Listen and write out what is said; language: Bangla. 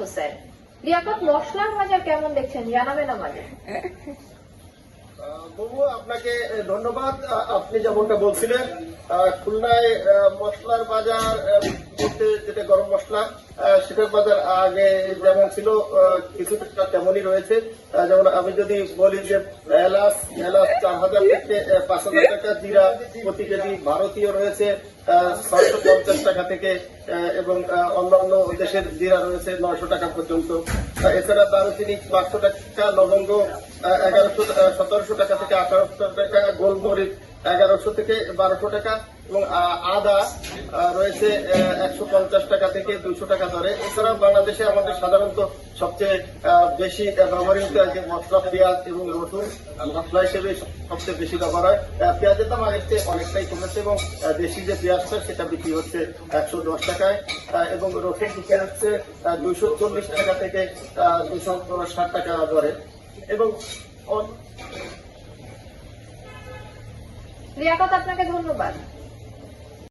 হোসেন। লিয়াকত, মশলার বাজার কেমন দেখছেন জানাবেন আমাদের। বাবু, আপনাকে ধন্যবাদ। আপনি যেমনটা বলছিলেন, খুলনায় মশলার বাজার বলতে যেটা গরম মশলা, সেটার বাজার আগে যেমন ছিল কিছুটা তেমনই রয়েছে। যেমন আমি যদি বলি যে এলাচ 4,000 থেকে 5,000 টাকা, জিরা প্রতি কেজি ভারতীয় রয়েছে 650 টাকা থেকে, এবং অন্যান্য দেশের জিরা রয়েছে 900 টাকা পর্যন্ত। এছাড়া দারুচিনি 500 টাকা, লবঙ্গ 1700 টাকা থেকে 1800 টাকা, গোলমরিচ 1100 থেকে 1200 টাকা, এবং আদা রয়েছে 150 টাকা থেকে 200 টাকা দরে। এছাড়া বাংলাদেশে আমাদের সাধারণত সবচেয়ে বেশি ব্যবহৃত যে মশলা পেঁয়াজ এবং রসুন, মশলা হিসেবে সবচেয়ে বেশি ব্যবহার হয়। পেঁয়াজের দাম আগের চেয়ে অনেকটাই কমেছে, এবং দেশি যে পেঁয়াজটা সেটা বিক্রি হচ্ছে 110 টাকায়, এবং রসুন বিক্রি হচ্ছে 240 টাকা থেকে 260 টাকা দরে। এবং লিয়াকত, আপনাকে ধন্যবাদ।